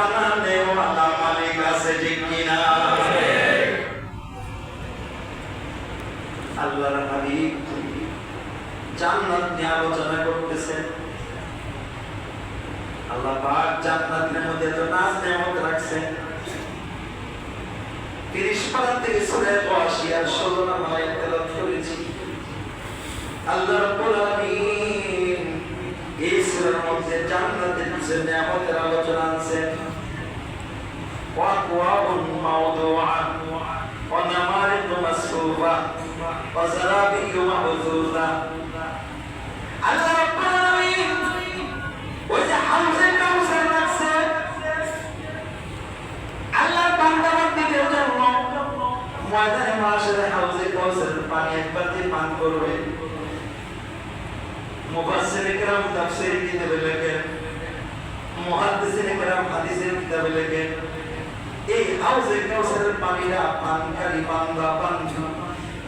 বানানে ওয়ালা মালিক আছে, ঠিক কিনা? আল্লাহর হাবিব জান্নাত নিয়ে আলোচনা করতেছেন। আল্লাহ পাক জান্নাতের মধ্যে তো নাজ নেয়ামত রাখছেন। 30 পারা থেকে সূরা 82 আর 16 নম্বর আয়াত তেলাওয়াত করেছি। আল্লাহ রাব্বুল আলামিন এই সূরার মধ্যে জান্নাতের যে নেয়ামতের আলোচনা আনছেন। ওয়াকওয়াউন মাওদুআন ওয়া নামারিকু মাসফুফা ওয়া যারাবিয়্যু মাবথুসা। আল্লাহ রাব্বুল আলামিন ওই যে হাউজে কাউসার রাখছে আল্লাহর বান্দাবান্দিদের জন্য, ময়দানে মাশারে হাউজে কাউসারের পানি একবার দিয়ে পান করবে। মুফাসসিরিন کرام তাফসীর কিতাবে লেখেন, মুহাদ্দিসিন کرام হাদিসের কিতাবে লেখেন, এই হাউজে কাউসারের পানিটা পানকারী বান্দা বান্দী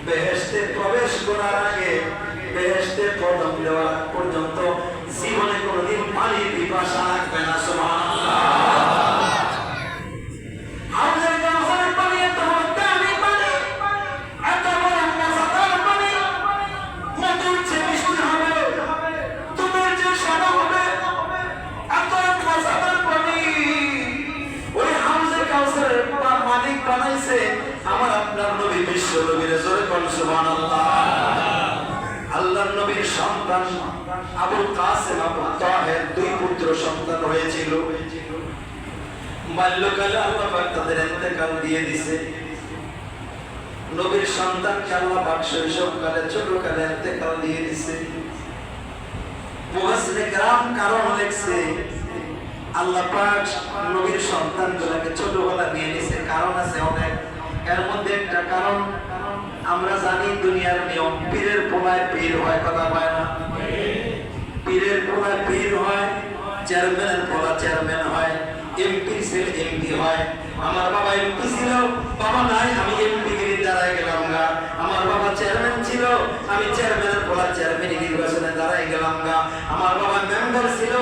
বেহেশতে প্রবেশ করার আগে, বেহেশতে কদম দেওয়ার পর্যন্ত জীবনে কোনোদিন পানির পিপাসা লাগবে না। সুবহানাল্লাহ। হাউজে কাউসারের পানি এত দামি পানি, এত বড় মজাদার পানি, মধুর চেয়ে মিষ্টি হবে, দুধের চেয়ে সাদা হবে, এত মজাদার পানি ওই হাউজে কাউসারের মালিক বানাইছে আমার আপনার নবী বিশ্ব নবীর। জোরে কোন সুবহানাল্লাহ। আল্লাহর নবীর সন্তান আবুল কাসেম আবু তাহের 2 পুত্র সন্তান হয়েছিল। বাল্যকালে আল্লাহ পাক তাদের ইন্তেকাল দিয়ে দিয়েছে। নবীর সন্তানকে আল্লাহ পাক শৈশবকালে ছোটকালে ইন্তেকাল দিয়ে দিয়েছে। মুফাসসিরিন کرام কারণ লেখছে আল্লাহ পাক নবীর সন্তানগুলোকে ছোটবেলা নিয়ে নিয়েছে, কারণ আছে অনেক। এর মধ্যে একটা কারণ আমরা জানি দুনিয়ার নিয়ম, পীরের পোলায় পীর হয়, কথা পায় না? পীরের পোলায় পীর হয়, চেয়ারম্যানের পোলা চেয়ারম্যান হয়, এমপি ছেলে এমপি হয়। আমার বাবা এমপি ছিল, বাবা নাই, আমি এমপি গিরি দাঁড়ায় গেলাম গা। আমার বাবা চেয়ারম্যান ছিল, আমি চেয়ারম্যানের পোলা চেয়ারম্যান নির্বাচনে দাঁড়ায় গেলাম গা। আমার বাবা মেম্বার ছিল,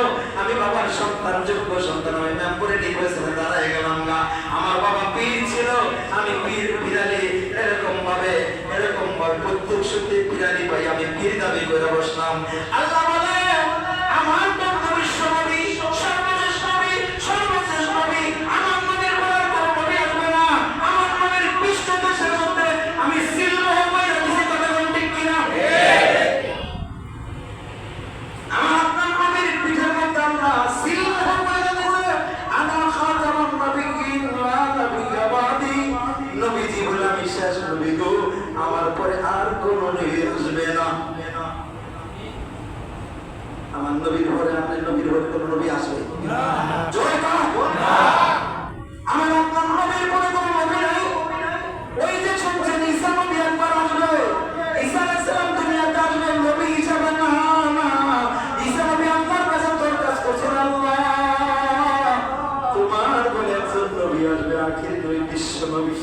আমি বাবার সন্তান যোগ্য সন্তান হয়ে মেম্বারে নির্বাচনে দাঁড়ায় গেলাম গা। আমার বাবা পীর ছিল, আমি পীর পিরালি এরকম ভাবে প্রত্যেক সত্যি পিরালি পাই আমি পীর দাবি করে বসলাম। আল্লাহ বলে আমার তো বিশ্ব নবী, সর্বশেষ নবী, সর্বশেষ নবী, আমার নবীর পর কোন নবী আসবে না। আমার নবীর পৃষ্ঠদেশের মধ্যে আমি সিলমোহর বাইরে দিছি, কথা বলেন ঠিক কিনা? আমার আপনার নবীর পিঠের মধ্যে আমরা সিলমোহর বাইরে দিছি। আনা খাতামুন নবিয়্যিন লা নাবিয়্যা বাদি। নবীজি বলে আমি শেষ নবী গো, আমার পরে আর কোন নবী আসবে না। আমার নবীর পরে আপনার নবীর পরে কোন নবী আসবে না। জয় বলো না। আমার আপনার নবীর পরে কোন নবী নাই। ওই যে শুনছেন ঈসা নবী একবার আসবে, ঈসা আলাইহিস সালাম দুনিয়াতে আসবে নবী হিসেবে না। ঈসা নবী আল্লাহর কাছে দরখাস্ত করছেন, আল্লাহ তোমার বলে একজন নবী আসবে, আখির নবী, বিশ্ব নবী,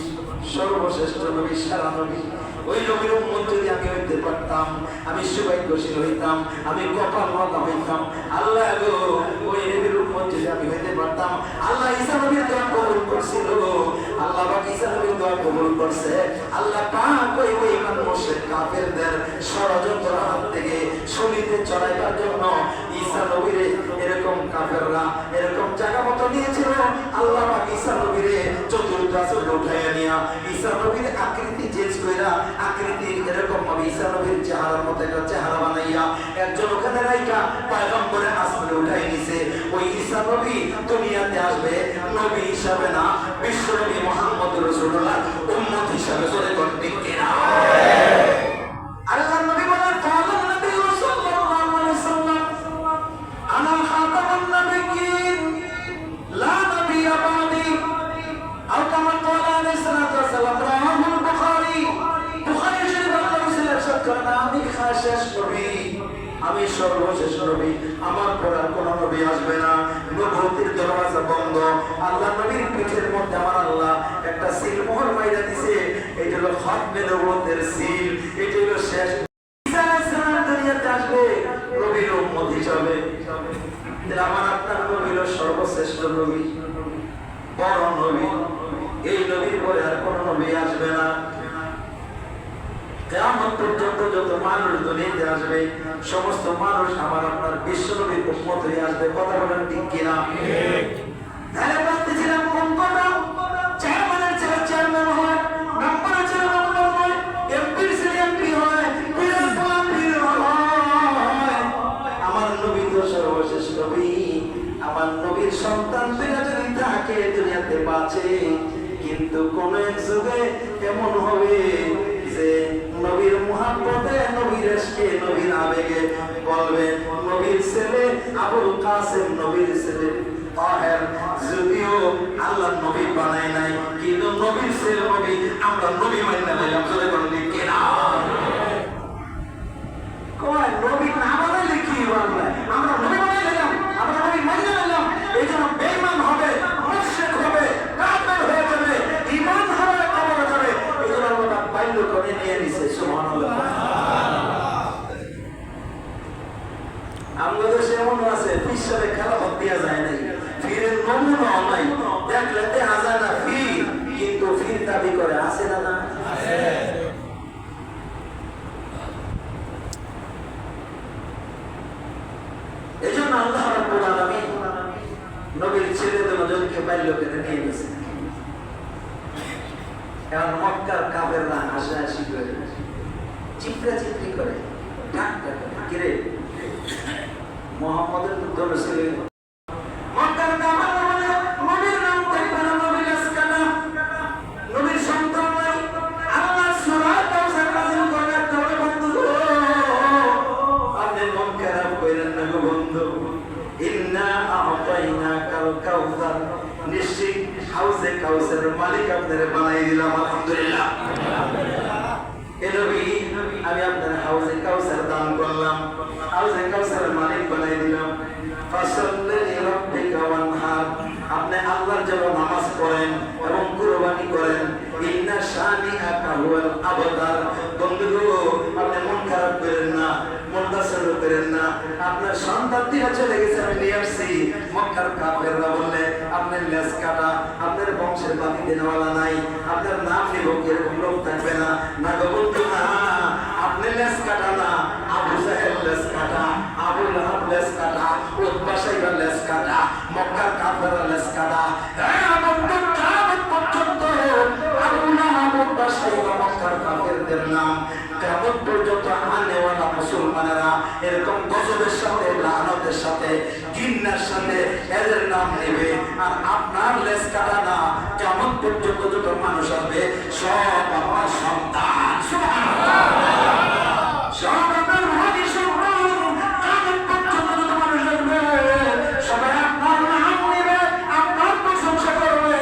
সর্বশ্রেষ্ঠ নবী, সারা নবী। ওই নবীর উম্মত যদি আমি হইতে পারতাম, আমি সৌভাগ্যশীল হইতাম, আমি কপালওয়ালা হইতাম। আল্লাহ গো, ওই নবীর উম্মত যদি আমি হইতে পারতাম। আল্লাহ ঈসা নবীর দোয়া কবুল করছিল, আল্লাহ পাক ঈসা নবীর দোয়া কবুল করছে। আল্লাহ পাক ওই বেঈমান মুশরিক কাফেরদের ষড়যন্ত্র হাত থেকে সলিতে চড়াইবার জন্য ঈসা নবীরে এরকম কাফেররা এরকম জায়গা মতো নিয়েছিল। আল্লাহ পাক ঈসা নবীরে চতুর্থ আসমানে উঠাইয়া নিয়া ঈসা নবীর আকৃতি চেঞ্জ কইরা, আকৃতির এরকম ভাবে ঈসা নবীর চেহারার মতো একটা চেহারা বানাইয়া একজন ওখানে রাইখা পয়গম্বরের আসমানে উঠাই নিছে। ওই ঈসা নবী দুনিয়াতে আসবে নবী হিসাবে না, বিশ্ব নবী মুহাম্মদ রাসূলুল্লাহ উম্মত হিসাবে। জোরে কোন ঠিক কিনা? আল্লাহর নবী বলেন কালাম নবী সাল্লাল্লাহু আলাইহি ওয়াসাল্লাম আনা খাতামুন নবিয়্যিন লা নাবিয়্যা বাদি। আও কামা ক্বালা আলাইহিস সালাতু ওয়াস সালাম রাহুল বুখারী। বুখারী শরীফের হাদিসে ইরশাদ করেন আমি শেষ নবী, আমি সর্বশেষ নবী, আমার পর আর কোন নবী আসবে না। নবুয়তের দরওয়াজা বন্ধ। আল্লাহ নবীর পিঠের মধ্যে আমার আল্লাহ একটা সিল মোহর মাইরা দিয়েছে। এটা হলো খাতমে নবুয়তের সিল, এটা হলো শেষ। ঈসা আলাইহিস সালাম দুনিয়াতে আসবে নবীর উম্মত হিসাবে। আমার আপনার নবী হলো সর্বশেষ সর্বশ্রেষ্ঠ নবী, বড় নবী। এই নবীর পরে আর কোন নবী আসবে না। কিয়ামত পর্যন্ত যত মানুষ দুনিয়াতে আসবে সমস্ত মানুষ আমার আপনার বিশ্ব নবীর উম্মত হয়ে আসবে। কথা বলেন ঠিক কিনা? তাহলে বলতেছিলাম কোন কথা? চেয়ারম্যানের ছেলে চেয়ারম্যান হয়, মেম্বারের ছেলে মেম্বার হয়, এমপির ছেলে এমপি হয়, পীরের ছেলে পীর হয়। আমার নবী তো সর্বশেষ নবী। আমার নবীর সন্তান দুইটা যদি থাকে দুনিয়াতে বাঁচে, কিন্তু কোন এক যুগে এমন হবে যে নবীর মুহাব্বতে, নবীর ইশকে, নবীর আবেগে বলবে নবীর ছেলে আবুল কাসেম, নবীর ছেলে তাহের, যদিও আল্লাহ নবী বানায় নাই, কিন্তু নবীর ছেলে নবী, আমরা নবী মাইনা নিলাম। জোরে বলেন ঠিক না? কয় নবী না বানাইলে কি বানাবে? আমরা নবী বানাই নিলাম, আমরা নবী মাইনা নিলাম। এই জন্য বেঈমান হবে, মুশরিক হবে, কাফের হয়ে যাবে, ঈমান হারায় কবরে যাবে। এই জন্য আল্লাহ বাইল করে নিয়ে নিছে। সুবহানাল্লাহ। আমাদের দেশে এমন আছে পিছনে খেলা হতিয়া যায় নাই, ফিরের নমুনা নাই, দেখলে দেখা যায় না ফির, কিন্তু ফির দাবি করে। আছে না? না আছে। এই জন্য আল্লাহ রাব্বুল আলামিন নবীর ছেলেদের নজরকে বাইল করে নিয়ে গেছে। এখন মক্কার কাফেররা হাসাহাসি করে, চিৎকার চিৎকার করে, ঠাট্টা করে, কিরে মুহাম্মদের তো দল ছিল। মক্কার কাফেররা বলে নবীর নাম থাকবে না, নবীর আসকানা, নবীর সন্তান নাই। আল্লাহ সূরা কাউসার নাযিল করার তবে বন্ধু আপনি মন খারাপ করেন না গো বন্ধু। ইন্না আ'তাইনাকাল কাউসার, নিশ্চয় হাউজে কাউসারের মালিক আপনারে বানাই দিলাম। আলহামদুলিল্লাহ। এ নবী, আমি আপনার হাউজে কাউসার দান করলাম, হাউজে কাউসারের মালিক বানাই দিলাম। ফাসাল্লি লিরাব্বিকা ওয়ানহার, আপনি আল্লাহর জন্য নামাজ পড়েন এবং কুরবানি করেন। ইন্না শানিআকা হুয়াল আবতার। বন্ধুগো, আপনি মন খারাপ করেন না, মনটা ছোট করেন না। আপনার সন্তান দিয়ে চলে গেছে, আমি নিয়ে আসছি। মক্কার কাফেররা বললে আপনার লেজ কাটা, আপনার বংশের বাতি দেওয়ালা নাই, আপনার নাম নিব এরকম লোক থাকবে না। না গো বন্ধু না, আপনি লেজ কাটা না, আবু জাহেল লেজ কাটা, আবু লাহাব লেজ কাটা, উতবা শাইবা লেজ কাটা, মক্কার কাফেররা লেজ কাটা। হ্যাঁ বন্ধু, কিয়ামত পর্যন্ত আবু লাহাব, উতবা শাইবা, মক্কার কাফেরদের নাম কিয়ামত পর্যন্ত আনেওয়ালা মুসলমানেরা এরকম গজবের সাথে, লানতের সাথে, ঘৃণার সাথে এদের নাম নেবে। আর আপনার লেজ কাটা না, কিয়ামত পর্যন্ত যত মানুষ আসবে সব আপনার সন্তান। সুবহানাল্লাহ। সব আপনার ভাবি সন্তান। কিয়ামত পর্যন্ত যত মানুষ আসবে সবাই আপনার নাম নেবে, আপনার প্রশংসা করবে,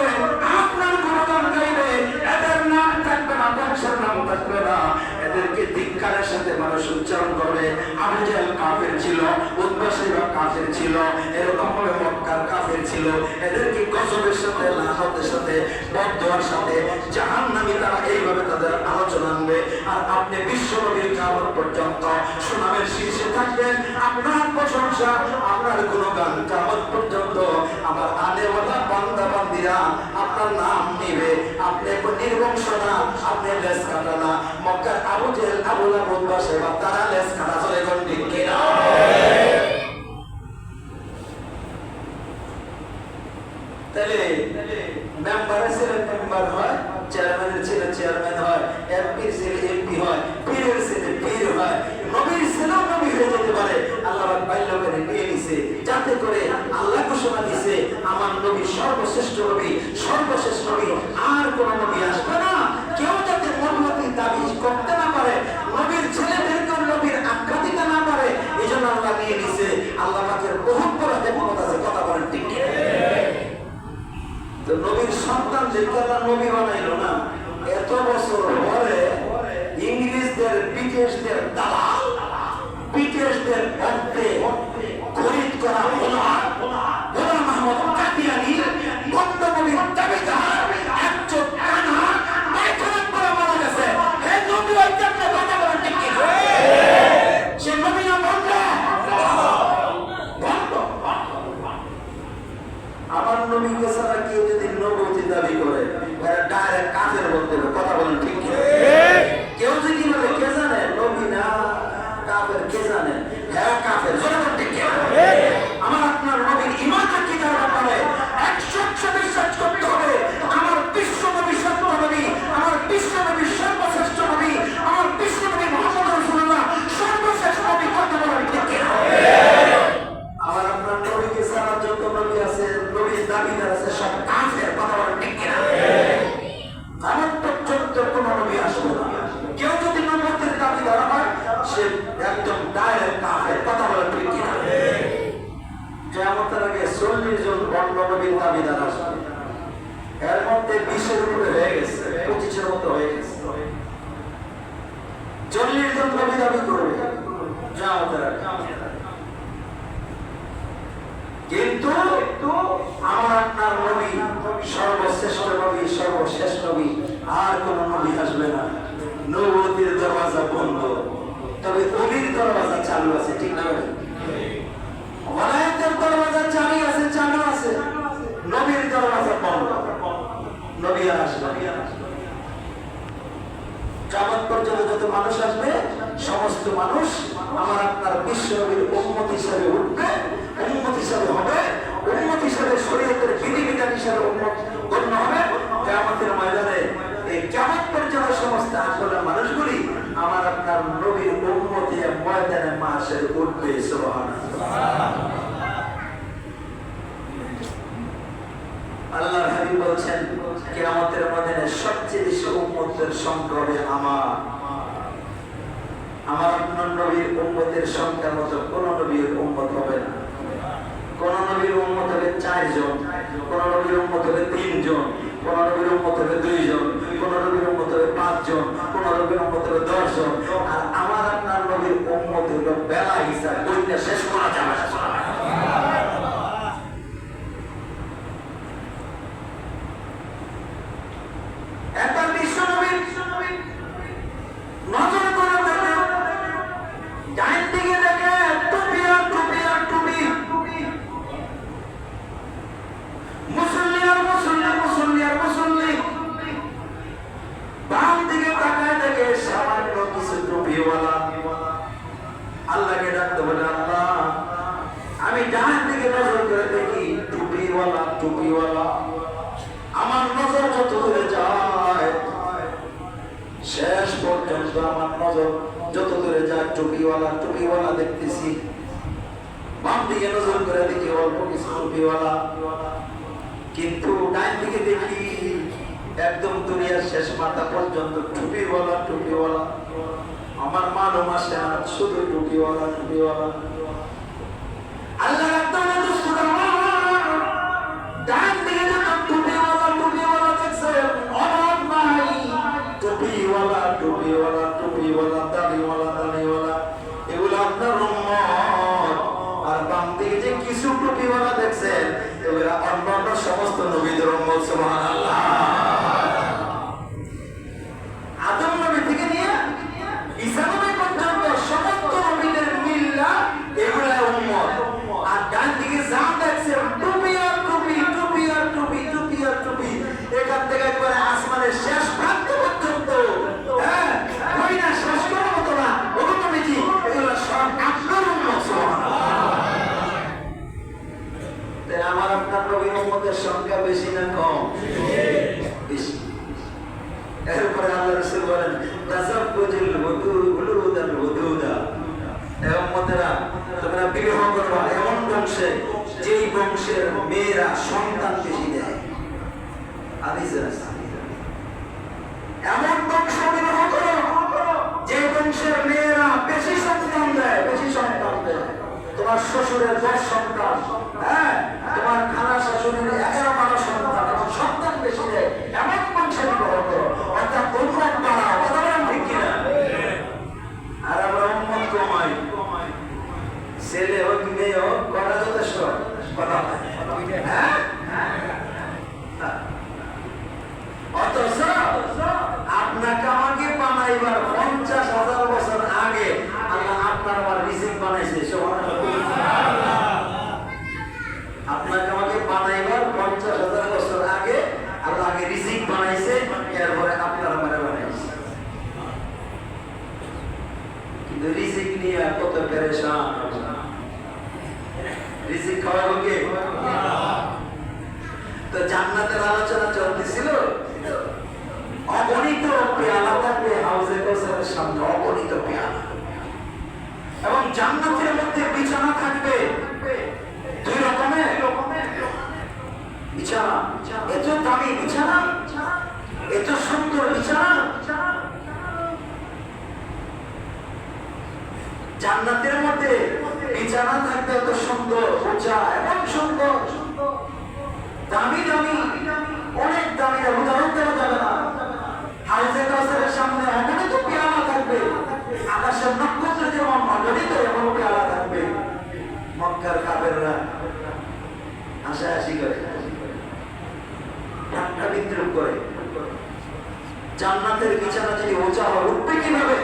আপনার গুণগান গাইবে। এদের নাম থাকবে না, বংশের নাম থাকবে না। এদেরকে ধিক্কারের সাথে মানুষ উচ্চারণ করবে। আবু জাহেল কাফের ছিল, উতবা শাইবা কাফের ছিল, এরকম ভাবে মক্কার কাফের ছিল। এদেরকে গজবের সাথে, লানতের সাথে, বদদোয়ার সাথে, জাহান্নামী তারা এইভাবে তাদের আলোচনা আনবে। আর আপনি বিশ্ব নবীর কিয়ামত পর্যন্ত সুনামের শীর্ষে থাকবেন। আপনার প্রশংসা, আপনার গুণগান কিয়ামত পর্যন্ত আমার আনেওয়ালা বান্দা বান্দিরা আপনার নাম নিবে। আপনি নির্বংশ না, আপনি লেজ কাটা না। মক্কার আবু জাহেল, আবু লাহাব, উতবা শাইবা তারা লেজ কাটা। চলে কোন দিক কিনা? তাহলে মেম্বারের ছেলে মেম্বার হয়, চেয়ারম্যানের ছেলে চেয়ারম্যান হয়, এমপির ছেলে এমপি হয়, পীরের ছেলে পীর হয়, নবীর ছেলেও নবী হয়ে যেতে পারে। আল্লাহ বাইল করে নিয়ে নিছে, যাতে করে আল্লাহ ঘোষণা দিছে আমার নবী সর্বশ্রেষ্ঠ নবী, সর্বশেষ নবী, আর কোন নবী আসবে না। কেউ যাতে নবুয়তের দাবি করতে না পারে, নবীর ছেলেদেরকেও নবীর আখ্যা দিতে না পারে, এই জন্য আল্লাহ নিয়ে নিছে। আল্লাহ পাকের বহুত বড় হিকমত আছে। কথা বলেন ঠিক কি? তো নবীর সন্তানদেরকে আল্লাহ নবী বানাইলো না। এত বছর পরে ইংরেজদের, ব্রিটিশদের দালাল, ব্রিটিশদের ভক্তে খরিদ করা গোলাম আহমদ কাদিয়ানী বন্ধ নবীর দাবিদার একজন কানা পায়খানা করে মারা গেছে। এই নবী ওই কেমনে কথা বলেন ঠিক কি? সে নবী না বন্ধ বন্ধ। আমার নবীকে ছাড়া কেউ যদি নবুয়তি দাবি করে ডাইরেক্ট কাফের বলতে হবে। কথা বলেন ঠিক কি? কেউ যদি বলে কে জানে নবী না কাফের, কে জানে হ্যাঁ কাফের, জনগণ ঠিক কি? আমার আপনার নবীর ঈমান আকীদার ব্যাপারে 100% বিশ্বাস করতে হবে। আমার বিশ্ব নবী সত্য নবী, আমার বিশ্ব নবী সর্বশ্রেষ্ঠ নবী, আমার বিশ্ব নবী মুহাম্মদ রাসূলুল্লাহ সর্বশ্রেষ্ঠ নবী। কথা বলেন ঠিক কি? আমার আপনার নবীকে ছাড়া যত নবী আছে, নবীর দাবিদার আছে, সব কাফের। কথা বলেন ঠিক কি? আমার পর্যন্ত কোন নবী আসবে না। কেউ যদি নবুয়তের দাবিদার হয় সে একদম ডাইরেক্ট কাফের। কথা বলেন ঠিক কি? কিয়ামতের আগে 40 জন বড় নবীর দাবিদার আসবে। এর মধ্যে 20-এর উপরে হয়ে গেছে, 25-এর মতো হয়ে গেছে। 40 জন নবী দাবি করবে কিয়ামতের আগে। কিন্তু আমার আপনার নবী সর্বশ্রেষ্ঠ নবী, সর্বশেষ নবী, আর কোন নবী আসবে না। নবুয়তের দরওয়াজা বন্ধ, তবে ওলির দরওয়াজা চালু আছে। ঠিক না? ওলায়াতের দরওয়াজা চালু আছে, চালু আছে। নবীর দরওয়াজা বন্ধ, নবী আর আসবে না। কিয়ামত পর্যন্ত যত মানুষ আসবে সমস্ত মানুষ আমার আপনার বিশ্ব নবীর উম্মত হিসেবে উঠবে, উম্মত হিসেবে হবে, উম্মত হিসেবে শরীয়তের বিধিবিধান হিসেবে উম্মত গণ্য হবে। কিয়ামতের ময়দানে এই কিয়ামত পর্যন্ত সমস্ত আসলের মানুষগুলি আমার আপনার নবীর উম্মত হয়ে ময়দানে মাহশরে উঠবে। সুবহানাল্লাহ। আল্লাহর হাবিব বলছেন কিয়ামতের ময়দানে সবচেয়ে বেশি উম্মতের সংখ্যা হবে আমার আপনার নবীর উম্মতের সংখ্যার মতো কোন নবীর উম্মত হবে না। কোন নবীর উম্মত হবে 4 জন, কোন নবীর উম্মত হবে 3 জন, কোন নবীর উম্মত হবে 2 জন, কোন নবীর উম্মত হবে 5 জন, কোন নবীর উম্মত হবে 10 জন। আর আমার আপনার নবীর উম্মত হলো বেলা হিসাব, কইটা শেষ করা যাবে না। একবার বিশ্ব নবী নজর করে দেখে ডাইন দিকে দেখে টুপি আর টুপি আর টুপি, মুসল্লি আর মুসল্লি, মুসল্লি আর মুসল্লি। বাম দিকে তাকায় দেখে সামান্য কিছু টুপিওয়ালা। আল্লাহকে ডাকতে বলে আল্লাহ আমি ডান দিকে নজর করে দেখি টুপিওয়ালা টুপিওয়ালা। আমার নজর যত দূরে যায় শেষ পর্যন্ত আমার নজর যত দূরে যায় টুপিওয়ালা টুপিওয়ালা দেখতেছি। বাম দিকে নজর করে দেখি অল্প কিছু টুপিওয়ালা, কিন্তু ডান দিকে দেখি একদম দুনিয়ার শেষ মাথা পর্যন্ত টুপিওয়ালা টুপিওয়ালা। আমার মালুম আসে না, শুধু টুপিওয়ালা টুপিওয়ালা। আল্লাহ একদম ডান দিকে যত টুপিওয়ালা টুপিওয়ালা দেখছেন অভাব নাই। টুপিওয়ালা টুপিওয়ালা টুপিওয়ালা, দাড়িওয়ালা দাড়িওয়ালা, এগুলো আপনার উম্মত। আর বাম দিকে যে কিছু টুপিওয়ালা দেখছেন এগুলো অন্যান্য সমস্ত নবীদের উম্মত। সুবহানাল্লাহ। আদম নবী থেকে নিয়ে ঈসা নবী পর্যন্ত সমস্ত নবীদের মিল্লা এগুলো উম্মত। আর ডান দিকে যা দেখছেন টুপি আর টুপি, টুপি আর টুপি, টুপি আর টুপি, এখান থেকে একবারে আসমানের শেষ প্রান্ত পর্যন্ত, হ্যাঁ ওই না শেষ করার মতো না। ওগুলো নবীজি এগুলো সব আপনার উম্মত। তাই আমার আপনার নবীর উম্মতের সংখ্যা বেশি না কম? বেশি। এরপরে আল্লাহ রাসূল বলেন তাসাব্বুজুল উলুদাল উদুদা, এ উম্মতেরা তোমরা বিবাহ করবা এমন বংশে যেই বংশের মেয়েরা সন্তান বেশি দেয়। হাদিসে আছে এমন বংশ বিবাহ করো যে বংশের মেয়েরা বেশি সন্তান দেয়, বেশি সন্তান দেয়। তোমার শ্বশুরের 10 সন্তান, হ্যাঁ তোমার খালা শাশুড়ির 11-12 সন্তান, এবং সন্তান বেশি দেয় এমন বংশে বিবাহ করো। অর্থাৎ উম্মত বাড়াও। কথা বলেন ঠিক কিনা? আর আমরা উম্মত কমাই, ছেলে হোক মেয়ে হোক করা যথেষ্ট কথা। হ্যাঁ অথচ আপনাকে আমাকে বানাইবার 50,000 বছর আগে আল্লাহ আপনার আমার রিজিক বানাইছে। তো জান্নাতের আলোচনা চলতেছিল, অগণিত পেয়ালা থাকবে হাউজে কাউসারের সামনে, অগণিত পেয়ালা। এবং জান্নাতের মধ্যে বিছানা থাকবে দুই রকমের বিছানা, এত দামি বিছানা, এত সুন্দর বিছানা। জান্নাতের মধ্যে বিছানা থাকবে এত সুন্দর, উঁচা এবং সুন্দর, দামি দামি, অনেক দামি, উদাহরণ দেওয়া যাবে না। হাউজে কাউসারের সামনে অগণিত পেয়ালা থাকবে, আকাশের নক্ষত্র যেমন অগণিত এমন পেয়ালা থাকবে। মক্কার কাফেররা হাসাহাসি করে, ঠাট্টা বিদ্রুপ করে, জান্নাতের বিছানা যদি উঁচা হয় উঠবে কিভাবে?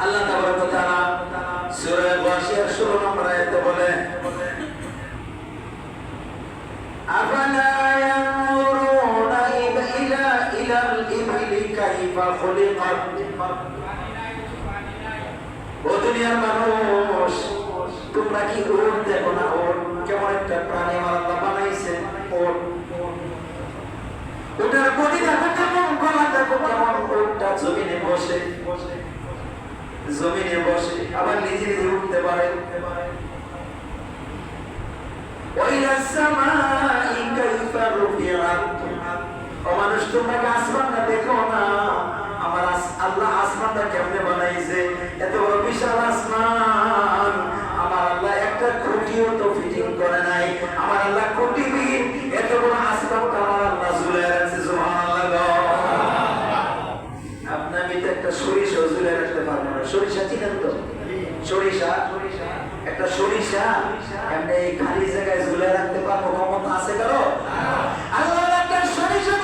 আল্লাহ তাবারক ওয়া তাআলা সূরা গাশিয়ার 16 নম্বর আয়াতে বলে, আফালা ইয়ানজুরুনা ইলাল ইবলি কাইফা খুলিকাত। ও দুনিয়ার মানুষ, তোমরা কি উট দেখো না? উট কেমন একটা প্রাণী আমার আল্লাহ বানাইছে। উটের বডি দেখো কেমন, গলা দেখো কেমন। উটটা জমিনে বসে আবার নিজে নিজে উঠতে পারে। ওয়াইলা সামাই কাইফা রুফিআত। ও মানুষ, তোমরা কি আসমানটা দেখো না? আমার আল্লাহ আসমানটা কেমনে বানাইছে, এত বড় বিশাল আসমান। আমার আল্লাহ একটা খুঁটিও তো ফিটিং করে নাই। আমার আল্লাহ খুঁটিবিহীন এত বড় আসমানটা আমার আল্লাহ ঝুলে রাখছে। সুবহানাল্লাহ। আপনি আমি তো একটা সরিষা ঝুলে রাখতে পারবো না। সরিষা চিনেন তো? সরিষা, একটা সরিষা এমনি খালি জায়গায় ঝুলে রাখতে পারবো ক্ষমতা আছে কারো? আল্লাহ একটা সরিষা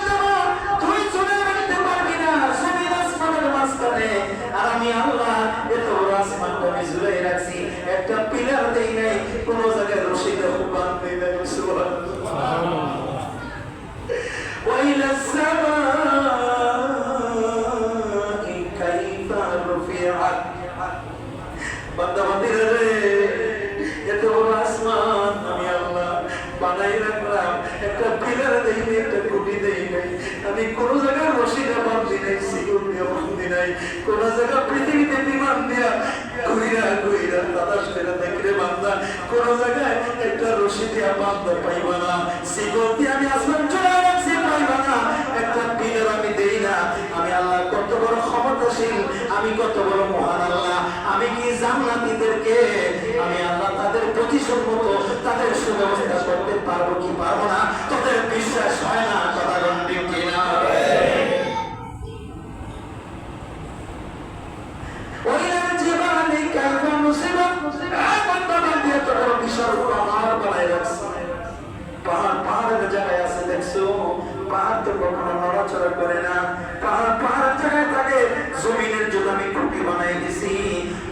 তুই ঝুলে রাখতে পারবি না জমিন আসমানের মাঝখানে। আর আমি আল্লাহ এত বড় আসমানটা আমি ঝুলে রাখছি, একটা পিলার দেই নাই, কোন জায়গায় রশি দিয়ে বাঁধতে নাই। সুবহানাল্লাহ। ওয়াইলা সামাই কাইফা রুফিআত। বান্দা বান্দিরা রে, এত বড় আসমান আমি আল্লাহ বানাই রাখলাম, একটা পিলার দেই নাই, একটা খুঁটি দেই নাই, আমি কোন জায়গায় রশিদা বাঁধি নাই, সিগুন দিয়ে বাঁধি নাই, কোন জায়গায় পৃথিবীতে বিমান দিয়া ঘুইরা তাদাস করে দেখলে বান্দা কোন জায়গায় একটা রশি দিয়া বাঁধতে পাইবা না, সিগুন দিয়ে আমি আসমান চলে রাখছি পাইবা না, একটা পিলার আমি দেই না। আমি আল্লাহ কত বড় ক্ষমতাশীল, আমি কত বড় মহান আল্লাহ। আমি কি জান্নাতীদেরকে আমি আল্লাহ তাদের প্রতিশোধ মতো তাদের সুব্যবস্থা করতে পারবো কি পারবো না? তোদের বিশ্বাস হয় না? কথা ঠিক কিনা? ওইলার জীবনে কাইফা মুসিবত, এত বড় বিশাল পাহাড় বানায় রাখছে। পাহাড়ের জায়গায় আছে দেখছো, পাহাড় তো কখনো নড়াচড়া করে না, পাহাড়ের জায়গায় থাকে। জমিনের জন্য আমি খুঁটি বানাই দিছি।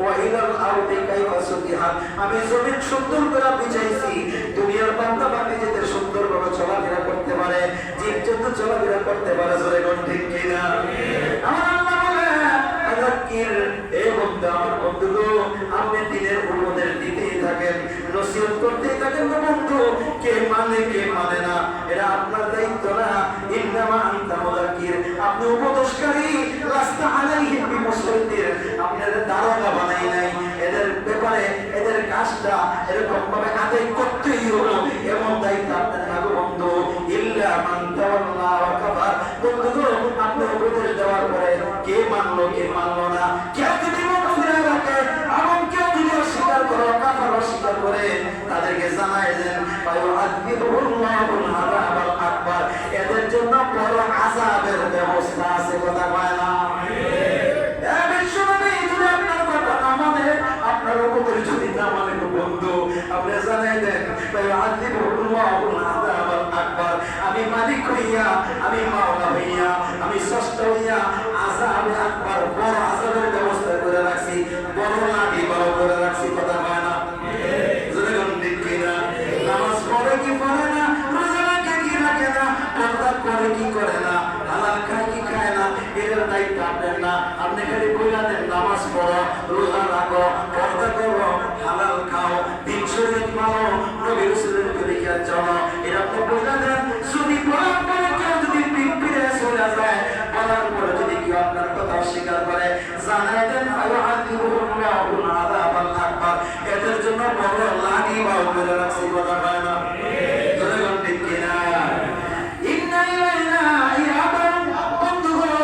ওয়াইলাল আরদি কাইফা সুতিহাত, আমি জমিন সুন্দর করে বিছাইছি, দুনিয়ার বান্দা বান্দি যাতে সুন্দরভাবে চলাফেরা করতে পারে, জীবজন্তু চলাফেরা করতে পারে। জোরে কোন ঠিক কিনা? আমার আল্লাহ বলে, আযাক্কির, এ বান্দা, আমার বন্ধুগো, আপনি দিনের উপদেশ দিতেই থাকেন, নসিহত করতেই থাকেন। বন্ধু, কে মানে কে মানে না এটা আপনার দায়িত্ব না। ইন্নামা আনতা মুযাক্কির, আপনি উপদেশকারী, লাস্তা আলাইহিম বিমুসাইতির, আপনাদের দারোগা বানাই নাই। এদের ব্যাপারে এদের কাজটা এরকম ভাবে আদায় করতেই হলো, এমন দায়িত্ব আপনার না গো বন্ধু। ইল্লা মান তাওয়াল্লা ওয়া কাফার, বন্ধু আপনি উপদেশ দেওয়ার পরে কে মানলো কে মানলো না, কেউ যদি মুখ ফিরে রাখে এবং কেউ যদি অস্বীকার করে, কাফার অস্বীকার করে, তাদেরকে জানাই দেন ফায়ুআযিবুহুল্লাহুল আযাবাল আকবার, এদের জন্য বড় আযাবের ব্যবস্থা আছে। কথা কয় না? আপনার উপরে যদি না মানে বন্ধু, আপনি জানাই দেন ফায়ুআযিবুহুল্লাহুল আযাবাল আকবার, আমি মালিক হইয়া, আমি মাওলা হইয়া, আমি স্রষ্টা হইয়া আযাবে আকবার, বড় আযাবের ব্যবস্থা করে রাখছি, বড় লাঠি বড় করে রাখছি। কথা কয় না? নামাজ পড়ে কি পড়ে না, রোজা রাখে কি রাখে না, পর্দা করে কি করে না, হালাল খায় কি খায় না, এর দায়িত্ব আপনার না। আপনি খালি বইলা দেন নামাজ পড়ো, রোজা রাখো, পর্দা করো, হালাল খাও, দিন শরীয়ত মানো, নবী রাসূলের তরিকা চলো, এর আপনি বড় লাঠি বাউ করে রাখছি, কথা হয় না? ধরে কোন ঠিক কিনা? ইন্না ইলাইনা ইয়াবান, বন্ধুগণ,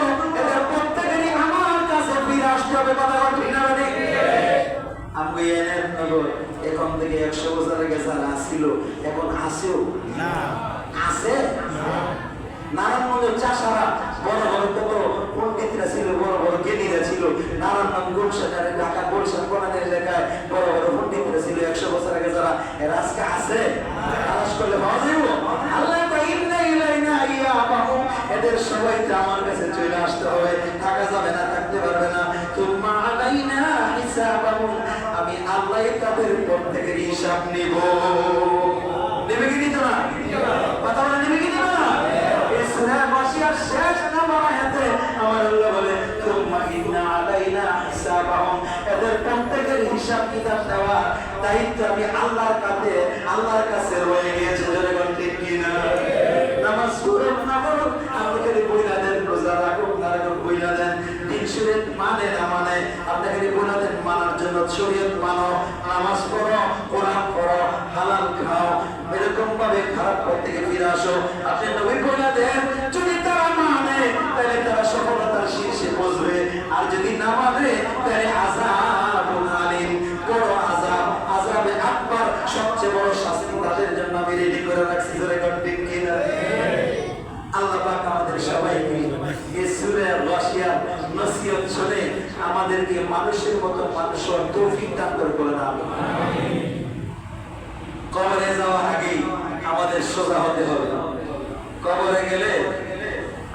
এদের প্রত্যেকেরই আমার কাছে ফিরে আসতে হবে, কথা হয় ঠিক না? আমি এনের নগর এখন থেকে 100 বছর আগে যারা আসছিল এখন আসেও না, আছে নারায়ণগঞ্জের চাষারা বড় বড় পণ্ডিতরা ছিল, বড় বড় জ্ঞানীরা ছিল। নারায়ণগঞ্জ গুলশানের ঢাকা গুলশান কোনাদের এলাকায় বড় বড় পণ্ডিতরা ছিল 100 বছর আগে যারা, এরা আজকে আছে? তালাশ করলে পাওয়া যাইব? আল্লাহ কয় ইন্না ইলাইনা ইয়াবাহুম, এদের সবাইকে আমার কাছে চলে আসতে হবে, থাকা যাবে না, থাকতে পারবে না। তুম্মা আলাইনা হিসাবাহুম, আমি আল্লাহ তাদের প্রত্যেকের হিসাব নিব। নেবে কি নিত না? কথা বলে নেবে কি নিব না? এই সূরা বাশিয়ার শেষ নাম্বার আয়াতে আমার আল্লাহ বলে তুম্মা ইন্না আলাইনা হিসাবাহুম, এদের প্রত্যেকের হিসাব কিতাব দেওয়া দায়িত্ব আমি আল্লাহর কাছে রয়ে গিয়েছে। যারা ঠিক কিনা? নামাজ পড়ুন না পড়ুন, আপনাকে বইলা দেন, রোজা রাখুন না রাখুন বইলা দেন, দিন শরীয়ত মানে না মানে আপনাকে বইলা দেন, মানার জন্য শরীয়ত মানো, নামাজ পড়ো, কোরআন পড়ো, হালাল খাও, এরকম ভাবে খারাপ পথ থেকে ফিরে আসো। আপনি নবী বইলা দেন, যদি তারা মানে তাহলে তারা সফলতার শীর্ষে পৌঁছবে, আর যদি না মানে তাহলে আযাবুন আলীম, বড় আযাবে আকবার, সবচেয়ে বড় শাস্তি তাদের জন্য আমি রেডি করে রাখছি। ধরে ঠিক কিনা? আল্লাহ পাক আমাদের সবাইকে এই সূরা গাশিয়ার নসিহত শুনে আমাদেরকে মানুষের মতো মানুষ হওয়ার তৌফিক দান করুন। আমিন। কবরে যাওয়ার আগে আমাদের সোজা হতে হবে। কবরে গেলে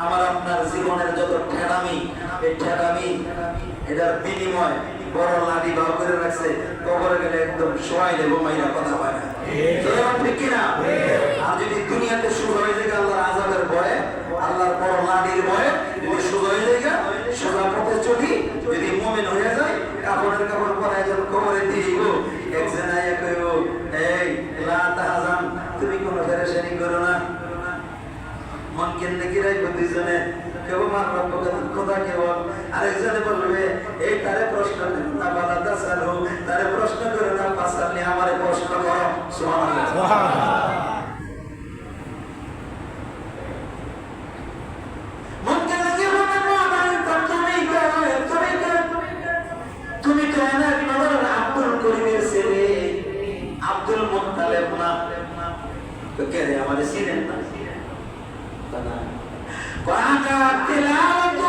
আমার আপনার জীবনের যত ঠেড়ামি, এই ঠেড়ামি এটার বিনিময় বড় লাঠি বাউ করে রাখছে, কবরে গেলে একদম শোয়াই দেবো, মাইরা কথা হয় না, ঠিক কিনা? আর যদি দুনিয়াতে শুরু হয়ে যায় আল্লাহর আযাবের ভয়ে, আল্লাহর বড় লাঠির ভয়ে যদি শুরু হয়ে যায়, সোজা পথে চলি, যদি মুমিন হয়ে যায়, কাপড়ের কাপড় পরে যখন কবরে দিব, একজন আইয়া কইব, এই লা তাহজান, তুমি কোনো পেরেশানি করো না, মন কেন কি রাখবো? দুইজনে কেউ মার কথা কেবল, আরেকজনে বলবে এই তারে প্রশ্ন না বালাদা সালু, তারে প্রশ্ন করে না পাসালনি, আমারে প্রশ্ন করো। সুবহানাল্লাহ। মন কেন কি বলবে? তুমি তো অনেক নগর আব্দুল করিমের ছেলে, আব্দুল মুত্তালিব না? তো কে রে আমারে চিনেন না? কোরআন তেলাওয়াত